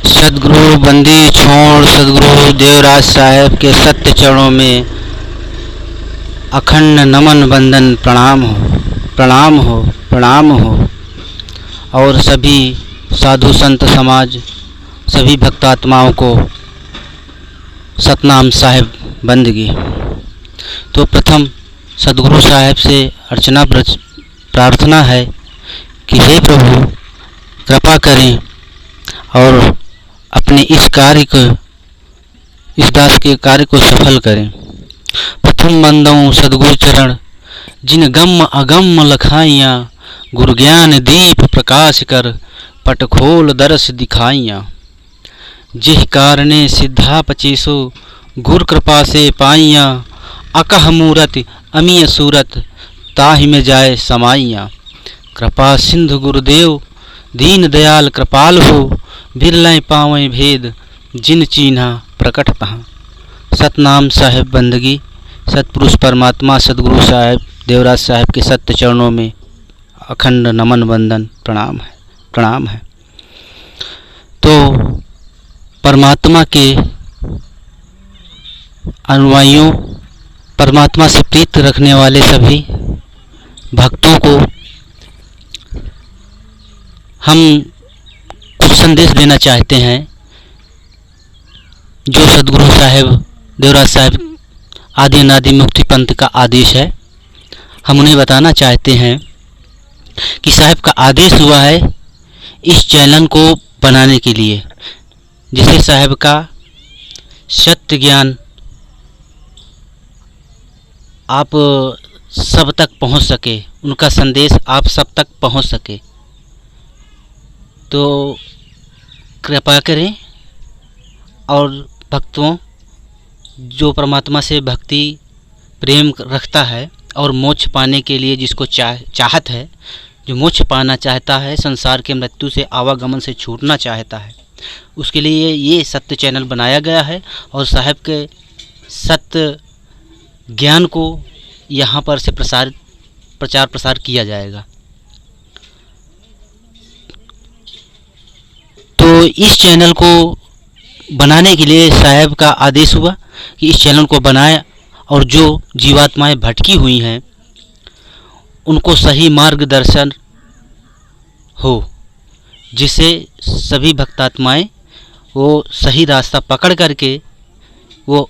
सदगुरु बंदी छोड़ सदगुरु देवराज साहेब के सत्य चरणों में अखंड नमन वंदन प्रणाम हो, प्रणाम हो, प्रणाम हो। और सभी साधु संत समाज, सभी भक्तात्माओं को सतनाम साहेब बंदगी। तो प्रथम सदगुरु साहेब से अर्चना प्रार्थना है कि हे प्रभु कृपा करें और अपने इस कार्य को, इस दास के कार्य को सफल करें। प्रथम बंदऊँ सदगुरु चरण, जिन गम अगम लखाइयाँ, गुरु ज्ञान दीप प्रकाश कर, पट खोल दरस दिखाइयाँ। जिह कारणे सिद्धा पचीसो, गुर कृपा से पाइयाँ, अकह मूरत अमीय सूरत, ताहि में जाए समाइयाँ। कृपा सिंधु गुरुदेव दीन दयाल कृपाल हो, बिरलें पावें भेद, जिन चीन्हा प्रकट तहाँ। सतनाम साहेब बंदगी। सतपुरुष परमात्मा सदगुरु साहेब देवराज साहेब के सत्य चरणों में अखंड नमन वंदन प्रणाम है, प्रणाम है। तो परमात्मा के अनुयायियों, परमात्मा से प्रीत रखने वाले सभी भक्तों को हम कुछ संदेश देना चाहते हैं। जो सदगुरु साहेब देवराज साहेब आदि अनादि मुक्ति पंथ का आदेश है, हम उन्हें बताना चाहते हैं कि साहेब का आदेश हुआ है इस चैनल को बनाने के लिए, जिसे साहेब का सत्य ज्ञान आप सब तक पहुंच सके, उनका संदेश आप सब तक पहुंच सके। तो कृपा करें और भक्तों, जो परमात्मा से भक्ति प्रेम रखता है और मोक्ष पाने के लिए जिसको चाहत है, जो मोक्ष पाना चाहता है, संसार के मृत्यु से आवागमन से छूटना चाहता है, उसके लिए ये सत्य चैनल बनाया गया है। और साहेब के सत्य ज्ञान को यहाँ पर से प्रचार प्रसार किया जाएगा। तो इस चैनल को बनाने के लिए साहेब का आदेश हुआ कि इस चैनल को बनाए और जो जीवात्माएं भटकी हुई हैं उनको सही मार्गदर्शन हो, जिससे सभी भक्तात्माएं वो सही रास्ता पकड़ करके वो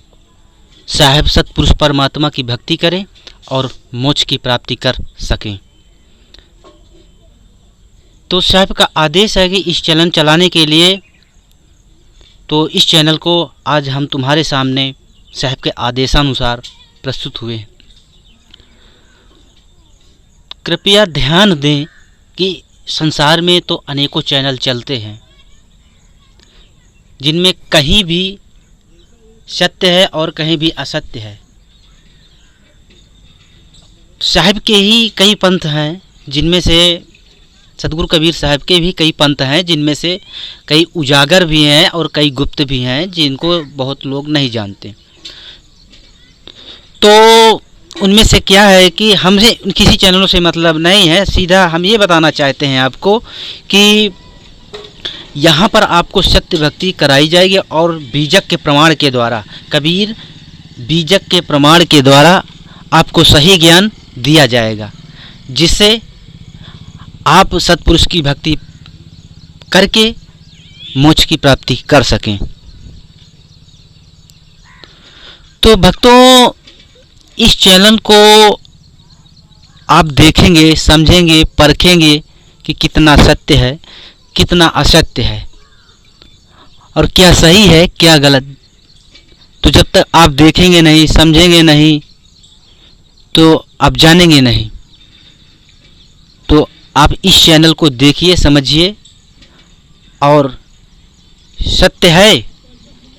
साहेब सतपुरुष परमात्मा की भक्ति करें और मोक्ष की प्राप्ति कर सकें। तो साहेब का आदेश है कि इस चैनल चलाने के लिए, तो इस चैनल को आज हम तुम्हारे सामने साहेब के आदेशानुसार प्रस्तुत हुए। कृपया ध्यान दें कि संसार में तो अनेकों चैनल चलते हैं जिनमें कहीं भी सत्य है और कहीं भी असत्य है। साहिब के ही कई पंथ हैं, जिनमें से सदगुरु कबीर साहब के भी कई पंथ हैं, जिनमें से कई उजागर भी हैं और कई गुप्त भी हैं, जिनको बहुत लोग नहीं जानते। तो उनमें से क्या है कि हमसे किसी चैनलों से मतलब नहीं है, सीधा हम ये बताना चाहते हैं आपको कि यहाँ पर आपको सत्य भक्ति कराई जाएगी और बीजक के प्रमाण के द्वारा, कबीर बीजक के प्रमाण के द्वारा आपको सही ज्ञान दिया जाएगा, जिससे आप सत्पुरुष की भक्ति करके मोक्ष की प्राप्ति कर सकें। तो भक्तों, इस चैनल को आप देखेंगे, समझेंगे, परखेंगे कि कितना सत्य है, कितना असत्य है और क्या सही है, क्या गलत। तो जब तक आप देखेंगे नहीं, समझेंगे नहीं, तो आप जानेंगे नहीं। तो आप इस चैनल को देखिए, समझिए, और सत्य है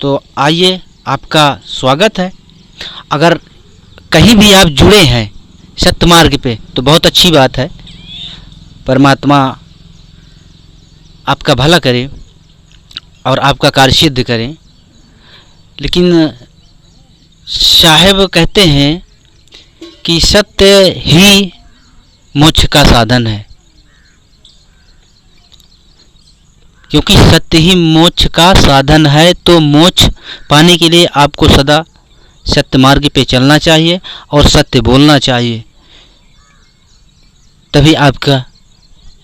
तो आइए, आपका स्वागत है। अगर कहीं भी आप जुड़े हैं सत्य मार्ग पे तो बहुत अच्छी बात है। परमात्मा आपका भला करे और आपका कार्य सिद्ध करें। लेकिन साहेब कहते हैं कि सत्य ही मोक्ष का साधन है, क्योंकि सत्य ही मोक्ष का साधन है। तो मोक्ष पाने के लिए आपको सदा सत्य मार्ग पे चलना चाहिए और सत्य बोलना चाहिए, तभी आपका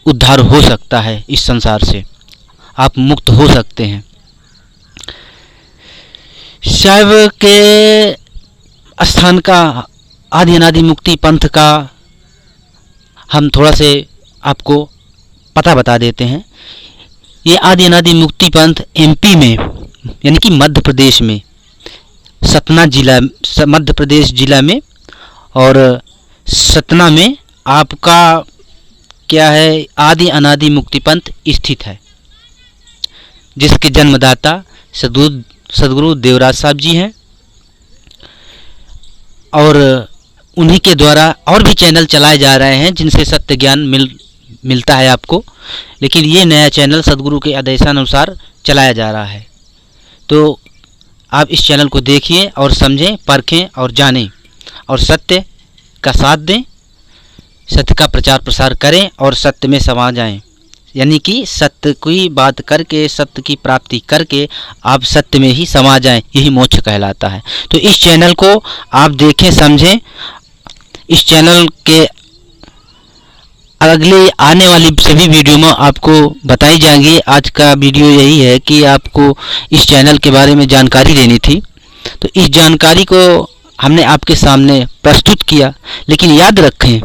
उद्धार हो सकता है। इस संसार से आप मुक्त हो सकते हैं। शैव के स्थान का आदि अनादि मुक्ति पंथ का हम थोड़ा से आपको पता बता देते हैं। ये आदि अनादि मुक्ति पंथ एमपी में यानी कि मध्य प्रदेश में सतना जिला, मध्य प्रदेश जिला में और सतना में आपका क्या है, आदि अनादि मुक्ति पंथ स्थित है, जिसके जन्मदाता सद्गुरु देवराज साहब जी हैं। और उन्हीं के द्वारा और भी चैनल चलाए जा रहे हैं जिनसे सत्य ज्ञान मिलता है आपको, लेकिन ये नया चैनल सद्गुरु के आदेशानुसार चलाया जा रहा है। तो आप इस चैनल को देखिए और समझें, परखें और जानें और सत्य का साथ दें, सत्य का प्रचार प्रसार करें और सत्य में समा जाएं। यानी कि सत्य की बात करके, सत्य की प्राप्ति करके आप सत्य में ही समा जाएं, यही मोक्ष कहलाता है। तो इस चैनल को आप देखें, समझें। इस चैनल के अगले आने वाली सभी वीडियो में आपको बताई जाएंगी। आज का वीडियो यही है कि आपको इस चैनल के बारे में जानकारी देनी थी, तो इस जानकारी को हमने आपके सामने प्रस्तुत किया। लेकिन याद रखें,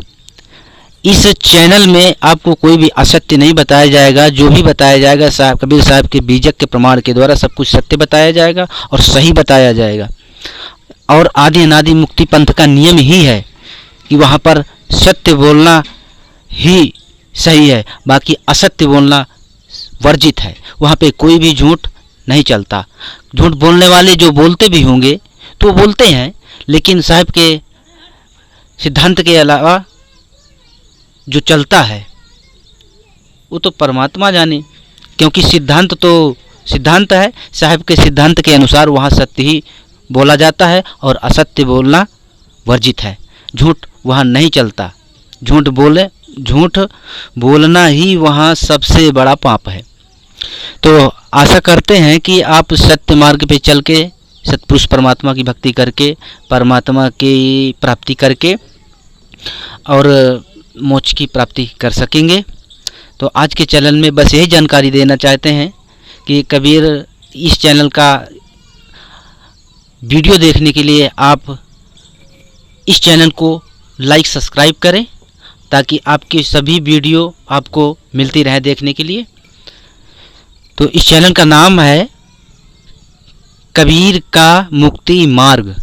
इस चैनल में आपको कोई भी असत्य नहीं बताया जाएगा। जो भी बताया जाएगा साहब कबीर साहब के बीजक के प्रमाण के द्वारा सब कुछ सत्य बताया जाएगा और सही बताया जाएगा। और आदि अनादि मुक्ति पंथ का नियम ही है कि वहाँ पर सत्य बोलना ही सही है, बाकी असत्य बोलना वर्जित है। वहाँ पे कोई भी झूठ नहीं चलता। झूठ बोलने वाले जो बोलते भी होंगे तो बोलते हैं, लेकिन साहब के सिद्धांत के अलावा जो चलता है वो तो परमात्मा जाने, क्योंकि सिद्धांत तो सिद्धांत है। साहब के सिद्धांत के अनुसार वहाँ सत्य ही बोला जाता है और असत्य बोलना वर्जित है। झूठ वहाँ नहीं चलता। झूठ बोलना ही वहाँ सबसे बड़ा पाप है। तो आशा करते हैं कि आप सत्य मार्ग पे चल के सतपुरुष परमात्मा की भक्ति करके, परमात्मा की प्राप्ति करके और मोक्ष की प्राप्ति कर सकेंगे। तो आज के चैनल में बस यही जानकारी देना चाहते हैं कि कबीर इस चैनल का वीडियो देखने के लिए आप इस चैनल को लाइक सब्सक्राइब करें, ताकि आपकी सभी वीडियो आपको मिलती रहे देखने के लिए। तो इस चैनल का नाम है कबीर का मुक्ति मार्ग।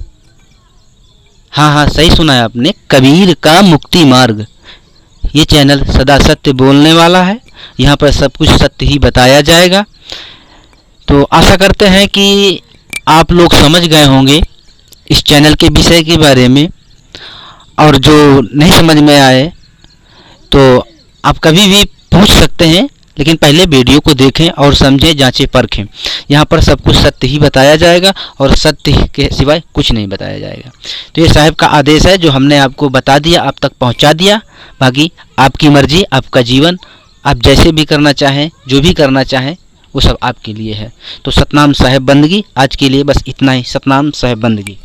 हाँ, सही सुना है आपने, कबीर का मुक्ति मार्ग। ये चैनल सदा सत्य बोलने वाला है। यहाँ पर सब कुछ सत्य ही बताया जाएगा। तो आशा करते हैं कि आप लोग समझ गए होंगे इस चैनल के विषय के बारे में, और जो नहीं समझ में आए तो आप कभी भी पूछ सकते हैं, लेकिन पहले वीडियो को देखें और समझें, जांचें, परखें। यहाँ पर सब कुछ सत्य ही बताया जाएगा और सत्य के सिवाय कुछ नहीं बताया जाएगा। तो ये साहब का आदेश है जो हमने आपको बता दिया, आप तक पहुँचा दिया। बाकी आपकी मर्जी, आपका जीवन, आप जैसे भी करना चाहें, जो भी करना चाहें, वो सब आपके लिए है। तो सतनाम साहेब बंदगी। आज के लिए बस इतना ही। सतनाम साहेब बंदगी।